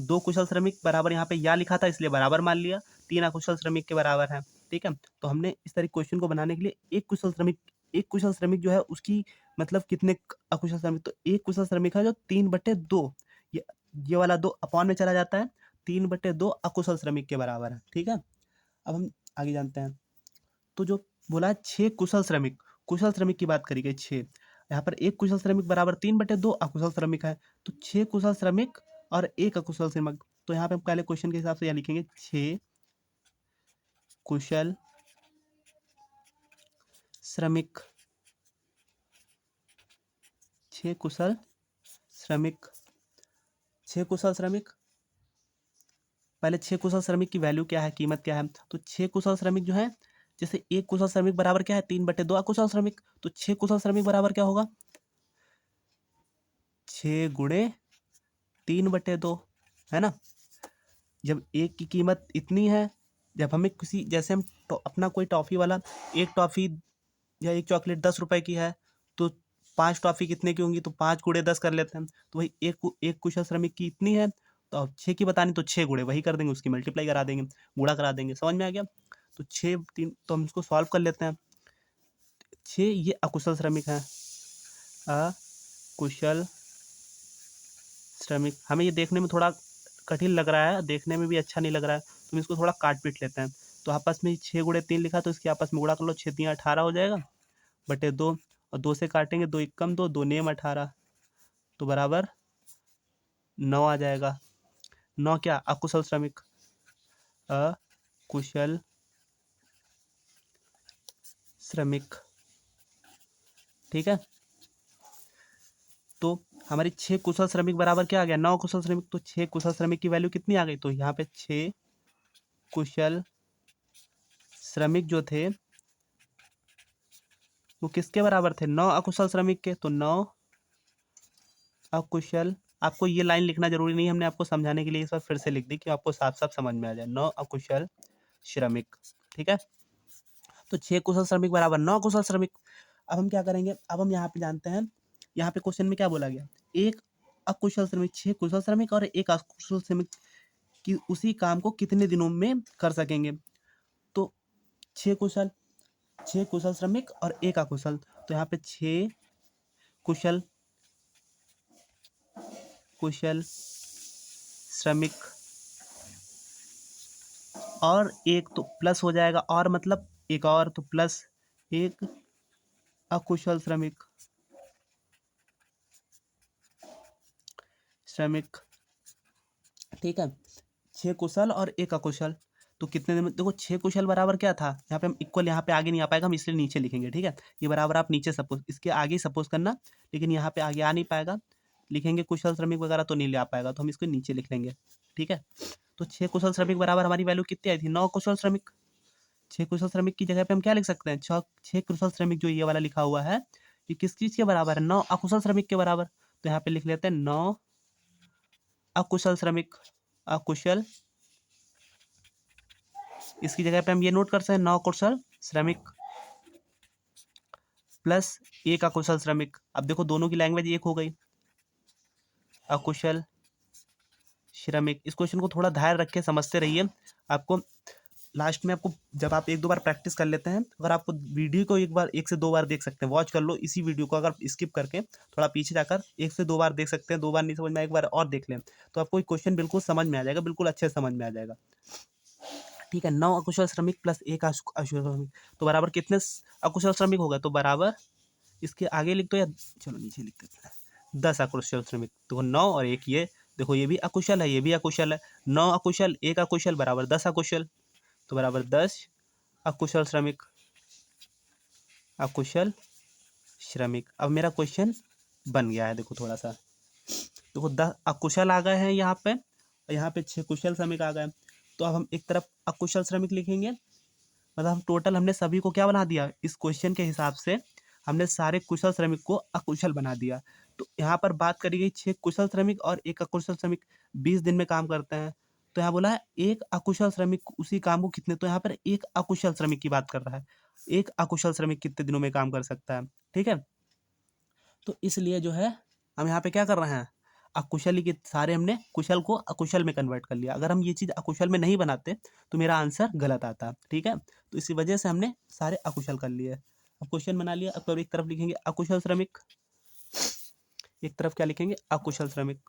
2 कुशल श्रमिक बराबर, यहाँ पे या लिखा था इसलिए बराबर मान लिया, 3 अकुशल श्रमिक के बराबर है, ठीक है। तो हमने इस तरह क्वेश्चन को बनाने के लिए एक कुशल श्रमिक जो है उसकी मतलब कितने अकुशल श्रमिक, तो एक कुशल श्रमिक है जो 3/2, ये वाला 2 अपॉन में चला जाता है, 3/2 अकुशल श्रमिक के बराबर है, ठीक है। अब हम आगे जानते हैं, तो जो बोला है 6 कुशल श्रमिक की बात करी गई, 6, यहाँ पर एक कुशल श्रमिक बराबर 3/2 अकुशल श्रमिक है, तो 6 कुशल श्रमिक और 1 अकुशल श्रमिक, तो यहाँ पे हम पहले क्वेश्चन के हिसाब से यहाँ लिखेंगे 6 कुशल श्रमिक, 6 कुशल श्रमिक, 6 कुशल श्रमिक, पहले 6 कुशल श्रमिक की वैल्यू क्या है, कीमत क्या है, तो 6 कुशल श्रमिक जो है, जैसे एक कुशल श्रमिक बराबर क्या है 3/2 अकुशल श्रमिक, तो 6 कुशल श्रमिक बराबर क्या होगा, 6 गुणे 3/2, है ना। जब एक की कीमत इतनी है, जब हमें किसी, जैसे हम अपना कोई टॉफ़ी वाला, एक टॉफ़ी या एक चॉकलेट 10 रुपए की है, तो 5 टॉफ़ी कितने की होंगी, तो 5 गुणे 10 कर लेते हैं, तो वही एक कुशल श्रमिक की इतनी है, तो अब 6 की बतानी तो 6 गुणे वही कर देंगे, उसकी मल्टीप्लाई करा देंगे, गुणा करा देंगे, समझ में आ गया। तो 6 3, तो हम इसको सॉल्व कर लेते हैं, 6 ये अकुशल श्रमिक है, अकुशल श्रमिक, हमें ये देखने में थोड़ा कठिन लग रहा है, देखने में भी अच्छा नहीं लग रहा है, तो हम इसको थोड़ा काट पीट लेते हैं, तो आपस में 6 गुणे 3 लिखा, तो इसके आपस में गुणा कर लो, 6 3 18 हो जाएगा, बटे 2, और 2 से काटेंगे, 2 1 2, 2 नेम 18, तो बराबर 9 आ जाएगा। 9 क्या, अकुशल श्रमिक, अकुशल श्रमिक, ठीक है। तो हमारी 6 कुशल श्रमिक बराबर क्या आ गया, 9 कुशल श्रमिक, तो 6 कुशल श्रमिक की वैल्यू कितनी आ गई, तो यहाँ पे 6 कुशल श्रमिक जो थे वो किसके बराबर थे, 9 अकुशल श्रमिक के, तो 9 अकुशल, आपको ये लाइन लिखना जरूरी नहीं, हमने आपको समझाने के लिए इस बार फिर से लिख दी कि आपको साफ साफ समझ में आ जाए, 9 अकुशल श्रमिक, ठीक है। तो 6 कुशल श्रमिक बराबर 9 कुशल श्रमिक। अब हम क्या करेंगे, अब हम यहाँ पे जानते हैं, यहाँ पे क्वेश्चन में क्या बोला गया, एक अकुशल श्रमिक, 6 कुशल श्रमिक और एक अकुशल श्रमिक कि उसी काम को कितने दिनों में कर सकेंगे, तो 6 कुशल श्रमिक और एक अकुशल, तो यहाँ पे 6 कुशल श्रमिक और एक, तो प्लस हो जाएगा, और मतलब एक और, तो प्लस एक अकुशल श्रमिक, ठीक है। 6 कुशल और एक अकुशल, तो कितने दिन में, देखो 6 कुशल बराबर क्या था, यहाँ पे हम इक्वल, यहाँ पे आगे नहीं आ पाएगा, हम इसलिए नीचे लिखेंगे, ठीक है। ये बराबर आप नीचे सपोज, इसके आगे सपोज करना, लेकिन यहाँ पे आगे आ नहीं पाएगा, लिखेंगे कुशल श्रमिक वगैरह तो नहीं ले आ पाएगा, तो हम इसको नीचे लिख लेंगे, ठीक है। तो 6 कुशल श्रमिक बराबर हमारी वैल्यू कितनी आई थी, 9 कुशल श्रमिक, छह कुशल श्रमिक की जगह पे हम क्या लिख सकते हैं, छह कुशल श्रमिक जो ये वाला लिखा हुआ है ये किस चीज के बराबर है, 9 अकुशल श्रमिक के बराबर। तो यहाँ पे लिख लेते हैं 9 अकुशल श्रमिक, अकुशल, इसकी जगह पे हम ये नोट कर सकते हैं 9 कुशल श्रमिक प्लस 1 अकुशल श्रमिक। अब देखो दोनों की लैंग्वेज एक हो गई, अकुशल श्रमिक। इस क्वेश्चन को थोड़ा ध्यान रख के समझते रहिए। आपको लास्ट में आपको जब आप एक दो बार प्रैक्टिस कर लेते हैं, अगर आपको वीडियो को एक बार 1 से 2 बार देख सकते हैं, वॉच कर लो इसी वीडियो को, अगर स्किप करके थोड़ा पीछे जाकर 1 से 2 बार देख सकते हैं, 2 बार नहीं समझ में, एक बार और देख लें, तो आपको क्वेश्चन बिल्कुल समझ में आ जाएगा, बिल्कुल अच्छे से समझ में आ जाएगा। ठीक है, 9 अकुशल श्रमिक प्लस 1 अकुशल श्रमिक तो बराबर कितने अकुशल श्रमिक होगा, तो बराबर इसके आगे लिख दो या चलो नीचे लिख देते हैं, 10 अकुशल श्रमिक। तो 9 और 1 ये देखो, ये भी अकुशल है, ये भी अकुशल है, 9 अकुशल 1 अकुशल बराबर 10 अकुशल, तो बराबर 10 अकुशल श्रमिक, अकुशल श्रमिक। अब मेरा क्वेश्चन बन गया है, देखो थोड़ा सा, देखो 10 अकुशल आ गए हैं यहाँ पे, और यहाँ पे 6 कुशल श्रमिक आ गए। तो अब हम एक तरफ अकुशल श्रमिक लिखेंगे, मतलब हम टोटल हमने सभी को क्या बना दिया, इस क्वेश्चन के हिसाब से हमने सारे कुशल श्रमिक को अकुशल बना दिया। तो यहाँ पर बात करी गई 6 कुशल श्रमिक और 1 अकुशल श्रमिक 20 दिन में काम करते हैं। तो यहाँ बोला है एक अकुशल श्रमिक उसी काम को कितने, तो यहाँ पर एक अकुशल श्रमिक की बात कर रहा है, एक अकुशल श्रमिक कितने दिनों में काम कर सकता है। ठीक है, तो इसलिए जो है हम यहाँ पे क्या कर रहे हैं, अकुशल ही के सारे हमने कुशल को अकुशल में कन्वर्ट कर लिया। अगर हम ये चीज़ अकुशल में नहीं बनाते तो मेरा आंसर गलत आता। ठीक है, तो इसी वजह से हमने सारे अकुशल कर लिए। अब क्वेश्चन बना लिया, अब एक तरफ लिखेंगे अकुशल श्रमिक, एक तरफ क्या लिखेंगे अकुशल श्रमिक,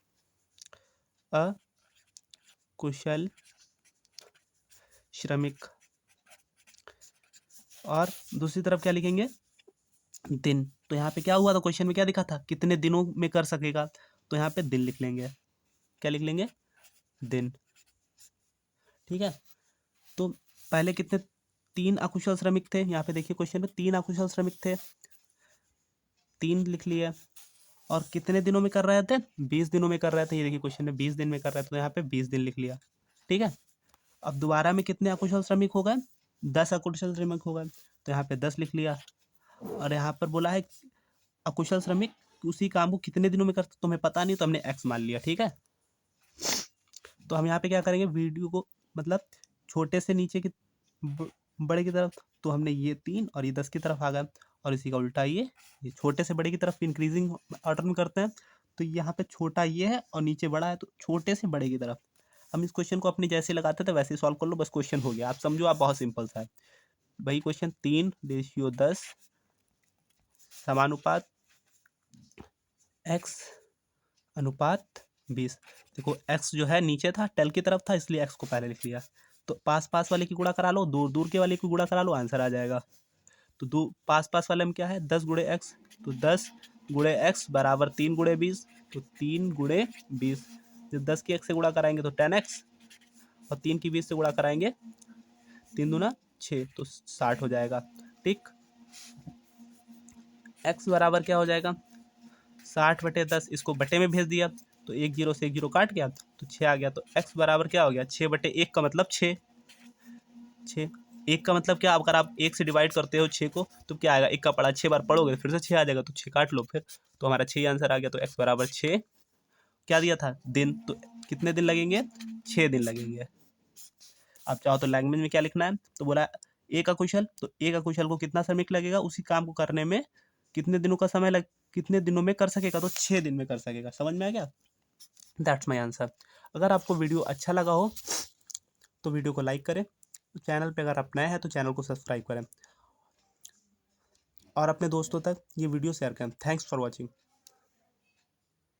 अकुशल श्रमिक, और दूसरी तरफ क्या लिखेंगे दिन। तो यहाँ पे क्या हुआ था, क्वेश्चन में क्या दिखा था, कितने दिनों में कर सकेगा, तो यहाँ पे दिन लिख लेंगे, क्या लिख लेंगे दिन। ठीक है, तो पहले कितने, 3 अकुशल श्रमिक थे, यहाँ पे देखिए क्वेश्चन में 3 अकुशल श्रमिक थे, 3 लिख लिए, और कितने दिनों में कर रहे थे, 20 दिनों में कर रहे थे। ये देखिए क्वेश्चन में 20 दिन में कर रहे थे, तो यहाँ पे 20 दिन लिख लिया। ठीक है, अब दोबारा में कितने अकुशल श्रमिक हो गए, 10 अकुशल श्रमिक हो गए, तो यहाँ पे 10 लिख लिया। और यहाँ पर बोला है अकुशल श्रमिक उसी काम को कितने दिनों में करते, तुम्हें पता नहीं तो हमने एक्स मान लिया। ठीक है, तो हम यहाँ पे क्या करेंगे, वीडियो को मतलब छोटे से नीचे की बड़े की तरफ, तो हमने ये 3 और ये 10 की तरफ आ गए, और इसी का उल्टा ये छोटे से बड़े की तरफ इंक्रीजिंग ऑर्डर में करते हैं। तो यहाँ पे छोटा ये है और नीचे बड़ा है, तो छोटे से बड़े की तरफ। हम इस क्वेश्चन को अपने जैसे लगाते थे वैसे ही सॉल्व कर लो, बस क्वेश्चन हो गया। आप समझो, आप बहुत सिंपल सा है भाई क्वेश्चन। 3:10 समानुपात x अनुपात 20। देखो x जो है नीचे था, टेल की तरफ था, इसलिए x को पहले लिख लिया। तो पास पास वाले की गुणा करा लो, दूर दूर के वाले की गुणा करा लो, आंसर आ जाएगा। तो दो पास पास वाले में क्या है, 10 गुणे x, तो 10 गुणे x बराबर 3 गुणे 20, तो 3 गुणे 20। जब 10 की x से गुणा कराएंगे तो 10x, और 3 की 20 से गुणा कराएंगे 3 दूना 6, तो 60 हो जाएगा। ठीक, x बराबर क्या हो जाएगा, 60/10, इसको बटे में भेज दिया, तो 1 0 से 1 0 काट गया, तो 6 आ गया। तो x बराबर क्या हो गया, 6/1 का मतलब 6, 6 1 का मतलब क्या, अगर आप 1 से डिवाइड करते हो 6 को तो क्या आएगा, 1 का पढ़ा 6 बार पढ़ोगे फिर से 6 आ जाएगा, तो 6 काट लो फिर, तो हमारा 6 आंसर आ गया। तो x बराबर 6 क्या दिया था दिन, तो कितने दिन लगेंगे, 6 दिन लगेंगे। आप चाहो तो लैंग्वेज में क्या लिखना है, तो बोला एक अकुशल, तो एक अकुशल को कितना श्रमिक लगेगा, उसी काम को करने में कितने दिनों का समय लग, कितने दिनों में कर सकेगा, तो 6 दिन में कर सकेगा। समझ में आ गया, दैट्स माई आंसर। अगर आपको वीडियो अच्छा लगा हो तो वीडियो को लाइक करें, चैनल पे अगर आप नए हैं तो चैनल को सब्सक्राइब करें, और अपने दोस्तों तक ये वीडियो शेयर करें। Thanks for watching.